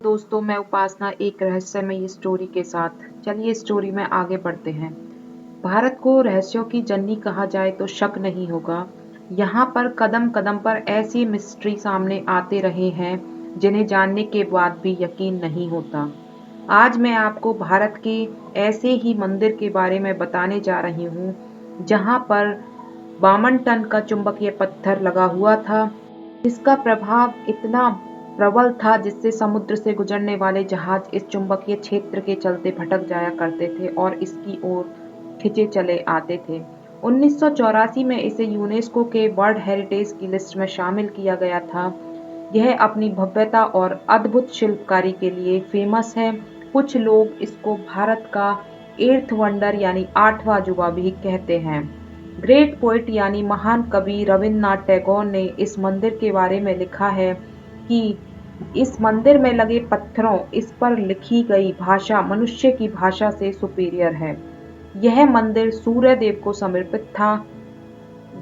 दोस्तों, मैं उपासना एक रहस्यमयी स्टोरी के साथ। चलिए स्टोरी में आगे बढ़ते हैं। भारत को रहस्यों की जननी कहा जाए तो शक नहीं होगा। यहाँ पर कदम कदम पर ऐसी मिस्ट्री सामने आते रहे हैं जिन्हें जानने के बाद भी यकीन नहीं होता। आज मैं आपको भारत के ऐसे ही मंदिर के बारे में बताने जा रही हूँ जहाँ पर 52 टन का चुंबकीय पत्थर लगा हुआ था, जिसका प्रभाव इतना प्रबल था जिससे समुद्र से गुजरने वाले जहाज इस चुंबकीय क्षेत्र के चलते भटक जाया करते थे और इसकी ओर खिंचे चले आते थे। 1984 में इसे यूनेस्को के वर्ल्ड हेरिटेज की लिस्ट में शामिल किया गया था। यह अपनी भव्यता और अद्भुत शिल्पकारी के लिए फेमस है। कुछ लोग इसको भारत का एर्थ वंडर यानी 8वां अजूबा भी कहते हैं। ग्रेट पोएट यानी महान कवि रविन्द्रनाथ टैगोर ने इस मंदिर के बारे में लिखा है कि इस मंदिर में लगे पत्थरों, इस पर लिखी गई भाषा मनुष्य की भाषा से सुपीरियर है। यह मंदिर सूर्य देव को समर्पित था,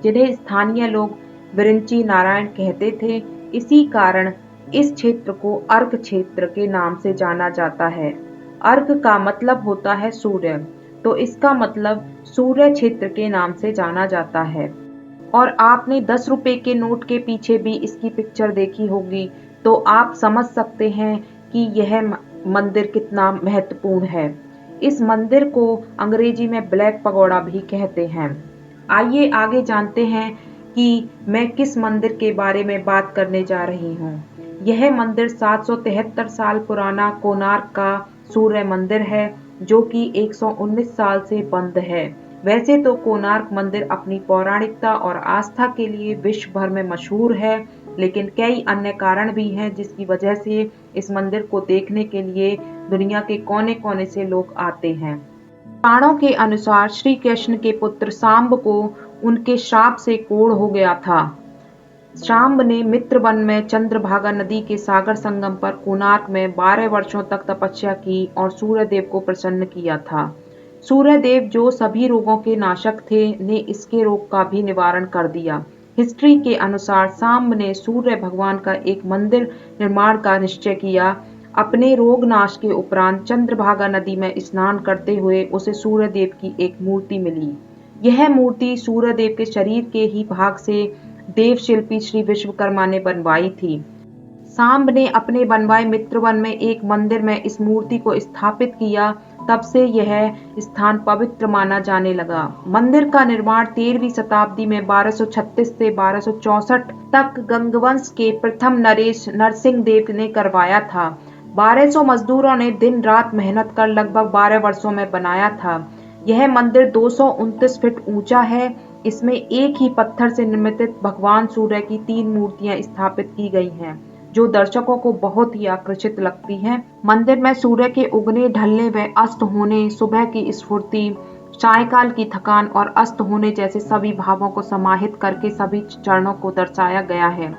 जिन्हें स्थानीय लोग विरिंची नारायण कहते थे। इसी कारण इस क्षेत्र को अर्क क्षेत्र के नाम से जाना जाता है। अर्क का मतलब होता है सूर्य, तो इसका मतलब सूर्य क्षेत्र के नाम से जाना जाता है। और आपने 10 रुपए के नोट के पीछे भी इसकी पिक्चर देखी होगी, तो आप समझ सकते हैं कि यह मंदिर कितना महत्वपूर्ण है। इस मंदिर को अंग्रेजी में ब्लैक पगोड़ा भी कहते हैं। आइए आगे जानते हैं कि मैं किस मंदिर के बारे में बात करने जा रही हूँ। यह मंदिर 773 साल पुराना कोणार्क का सूर्य मंदिर है, जो कि 119 साल से बंद है। वैसे तो कोणार्क मंदिर अपनी पौराणिकता और आस्था के लिए विश्व भर में मशहूर है, लेकिन कई अन्य कारण भी हैं जिसकी वजह से इस मंदिर को देखने के लिए दुनिया के कोने-कोने से लोग आते हैं। पुराणों के अनुसार श्री कृष्ण के पुत्र सांब को उनके श्राप से कोढ़ हो गया था। सांब ने मित्रवन में चंद्रभागा नदी के सागर संगम पर कोणार्क में 12 वर्षों तक तपस्या की और सूर्यदेव को प्रसन्न किया था। सूर्यदेव, जो सभी रोगों के नाशक थे, ने इसके रोग का भी निवारण कर दिया। हिस्ट्री के अनुसार सांब ने सूर्य भगवान का एक मंदिर निर्माण का निश्चय किया। अपने रोग नाश के उपरांत चंद्रभागा नदी में स्नान करते हुए उसे सूर्यदेव की एक मूर्ति मिली। यह मूर्ति सूर्यदेव के शरीर के ही भाग से देव शिल्पी श्री विश्वकर्मा ने बनवाई थी। सांब ने अपने बनवाए मित्रवन में एक मंदिर में इस मूर्ति को स्थापित किया। तब से यह स्थान पवित्र माना जाने लगा। मंदिर का निर्माण 13वीं शताब्दी में 1236 से 1264 तक गंगवंश के प्रथम नरेश नरसिंह देव ने करवाया था। 1200 मजदूरों ने दिन रात मेहनत कर लगभग 12 वर्षों में बनाया था। यह मंदिर 229 फीट ऊंचा है। इसमें एक ही पत्थर से निर्मित भगवान सूर्य की 3 मूर्तियां स्थापित की गई हैं, जो दर्शकों को बहुत ही आकर्षित लगती हैं। मंदिर में सूर्य के उगने, ढलने व अस्त होने, सुबह की स्फूर्ति, सायंकाल की थकान और अस्त होने जैसे सभी भावों को समाहित करके सभी चरणों को दर्शाया गया है।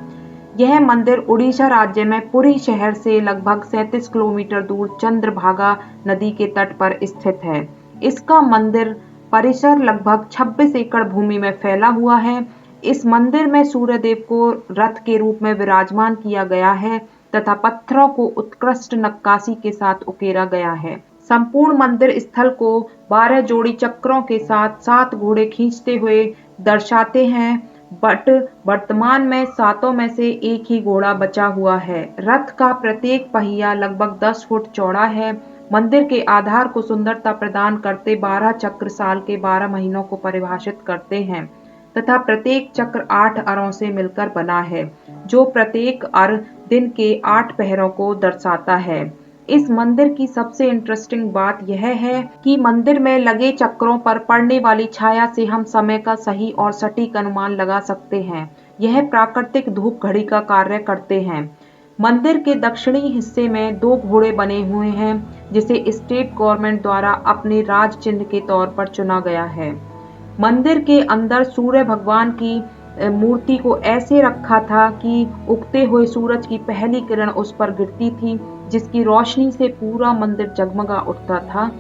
यह मंदिर उड़ीसा राज्य में पुरी शहर से लगभग 37 किलोमीटर दूर चंद्रभागा नदी के तट पर स्थित है। इसका मंदिर परिसर लगभग 26 एकड़ भूमि में फैला हुआ है। इस मंदिर में सूर्यदेव को रथ के रूप में विराजमान किया गया है तथा पत्थरों को उत्कृष्ट नक्काशी के साथ उकेरा गया है। संपूर्ण मंदिर स्थल को 12 जोड़ी चक्रों के साथ 7 घोड़े खींचते हुए दर्शाते हैं, बट वर्तमान में 7 में से एक ही घोड़ा बचा हुआ है। रथ का प्रत्येक पहिया लगभग 10 फुट चौड़ा है। मंदिर के आधार को सुंदरता प्रदान करते 12 चक्र साल के 12 महीनों को परिभाषित करते हैं तथा प्रत्येक चक्र 8 अरों से मिलकर बना है, जो प्रत्येक अर दिन के 8 पहरों को दर्शाता है। इस मंदिर की सबसे इंटरेस्टिंग बात यह है कि मंदिर में लगे चक्रों पर पड़ने वाली छाया से हम समय का सही और सटीक अनुमान लगा सकते हैं। यह प्राकृतिक धूप घड़ी का कार्य करते हैं। मंदिर के दक्षिणी हिस्से में 2 घोड़े बने हुए हैं, जिसे स्टेट गवर्नमेंट द्वारा अपने राज चिन्ह के तौर पर चुना गया है। मंदिर के अंदर सूर्य भगवान की मूर्ति को ऐसे रखा था कि उगते हुए सूरज की पहली किरण उस पर गिरती थी, जिसकी रोशनी से पूरा मंदिर जगमगा उठता था।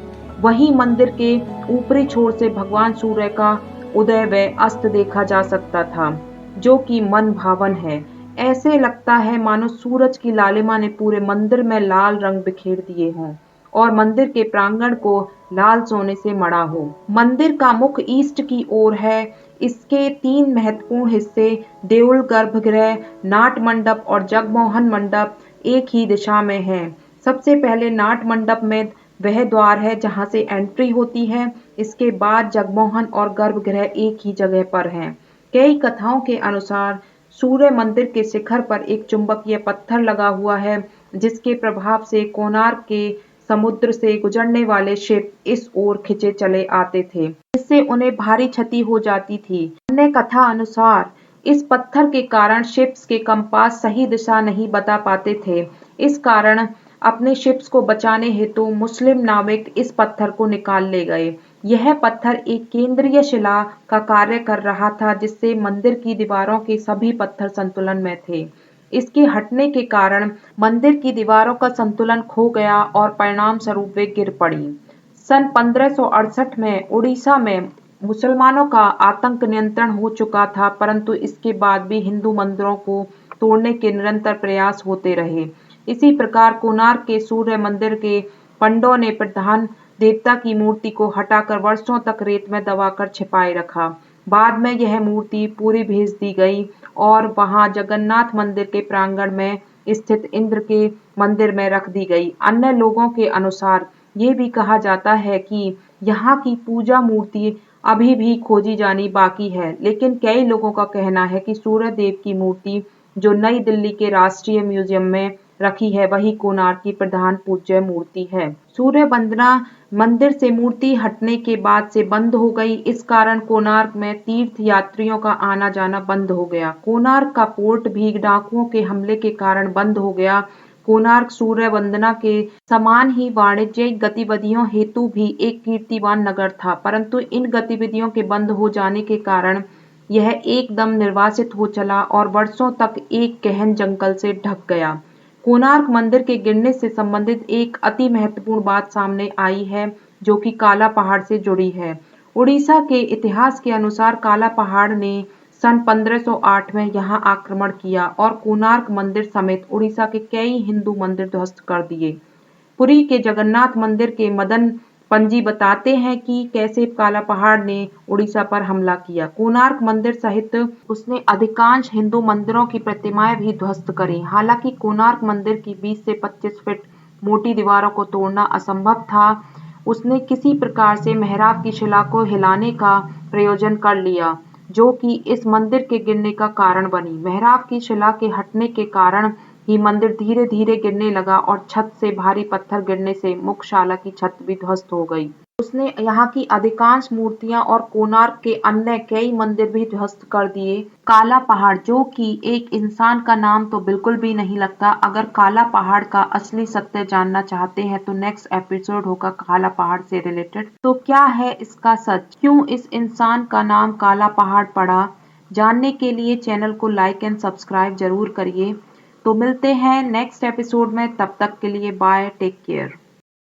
वहीं मंदिर के ऊपरी छोर से भगवान सूर्य का उदय व अस्त देखा जा सकता था, जो कि मन भावन है। ऐसे लगता है मानो सूरज की लालिमा ने पूरे मंदिर में लाल रंग बिखेर दिए हों और मंदिर के प्रांगण को लाल सोने से मढ़ा हो। मंदिर का मुख ईस्ट की ओर है। इसके 3 महत्वपूर्ण हिस्से देउल गर्भगृह, नाट मंडप और जगमोहन मंडप एक ही दिशा में हैं। सबसे पहले नाट मंडप में वह द्वार है जहाँ से एंट्री होती है। इसके बाद जगमोहन और गर्भगृह एक ही जगह पर हैं। कई कथाओं के अनुसार सूर्य मंदिर के शिखर पर एक चुंबकीय पत्थर लगा हुआ है जिसके प्रभाव से कोणार्क के समुद्र से गुजरने वाले शिप इस ओर खिंचे चले आते थे, जिससे उन्हें भारी क्षति हो जाती थी। अन्य कथा अनुसार इस पत्थर के कारण शिप्स के कंपास सही दिशा नहीं बता पाते थे। इस कारण अपने शिप्स को बचाने हेतु मुस्लिम नाविक इस पत्थर को निकाल ले गए। यह पत्थर एक केंद्रीय शिला का कार्य कर रहा था जिससे मंदिर की दीवारों के सभी पत्थर संतुलन में थे। इसके हटने के कारण मंदिर की दीवारों का संतुलन खो गया और परिणाम स्वरूप वे गिर पड़ी। सन 1568 में उड़ीसा में मुसलमानों का आतंक नियंत्रण हो चुका था, परंतु इसके बाद भी हिंदू मंदिरों को तोड़ने के निरंतर प्रयास होते रहे। इसी प्रकार कोणार्क के सूर्य मंदिर के पंडों ने प्रधान देवता की मूर्ति को हटाकर वर्षों तक रेत में दबाकर छिपाए रखा। बाद में यह मूर्ति पूरी भेज दी गई और वहां जगन्नाथ मंदिर के प्रांगण में स्थित इंद्र के मंदिर में रख दी गई। अन्य लोगों के अनुसार ये भी कहा जाता है कि यहाँ की पूजा मूर्ति अभी भी खोजी जानी बाकी है, लेकिन कई लोगों का कहना है कि सूर्य देव की मूर्ति जो नई दिल्ली के राष्ट्रीय म्यूजियम में रखी है वही कोणार्क की प्रधान पूज्य मूर्ति है। सूर्य वंदना मंदिर से मूर्ति हटने के बाद से बंद हो गई। इस कारण कोणार्क में तीर्थ यात्रियों का आना जाना बंद हो गया। कोणार्क का पोर्ट भी डाकुओं के हमले के कारण बंद हो गया। कोणार्क सूर्य वंदना के समान ही वाणिज्यिक गतिविधियों हेतु भी एक कीर्तिवान नगर था, परंतु इन गतिविधियों के बंद हो जाने के कारण यह एकदम निर्वासित हो चला और वर्षों तक एक गहन जंगल से ढक गया। कोणार्क मंदिर के गिरने से संबंधित एक अति महत्वपूर्ण बात सामने आई है जो कि काला पहाड़ से जुड़ी है। उड़ीसा के इतिहास के अनुसार काला पहाड़ ने सन 1508 में यहां आक्रमण किया और कोणार्क मंदिर समेत उड़ीसा के कई हिंदू मंदिर ध्वस्त कर दिए। पुरी के जगन्नाथ मंदिर के मदन पंजी बताते हैं कि कैसे काला पहाड़ ने उड़ीसा पर हमला किया। कोणार्क मंदिर सहित उसने अधिकांश हिंदू मंदिरों की प्रतिमाएं भी ध्वस्त करी। हालांकि कोणार्क मंदिर की 20 से 25 फीट मोटी दीवारों को तोड़ना असंभव था। उसने किसी प्रकार से मेहराब की शिला को हिलाने का प्रयोजन कर लिया, जो कि इस मंदिर के गिरने का कारण बनी। मेहराब की शिला के हटने के कारण ही मंदिर धीरे धीरे गिरने लगा और छत से भारी पत्थर गिरने से मुख्यशाला की छत भी ध्वस्त हो गई। उसने यहाँ की अधिकांश मूर्तियां और कोणार्क के अन्य कई मंदिर भी ध्वस्त कर दिए। काला पहाड़, जो कि एक इंसान का नाम तो बिल्कुल भी नहीं लगता। अगर काला पहाड़ का असली सत्य जानना चाहते हैं तो नेक्स्ट एपिसोड होगा काला पहाड़ से रिलेटेड। तो क्या है इसका सच, क्यों इस इंसान का नाम काला पहाड़ पड़ा? जानने के लिए चैनल को लाइक एंड सब्सक्राइब जरूर करिए। तो मिलते हैं नेक्स्ट एपिसोड में, तब तक के लिए बाय, टेक केयर।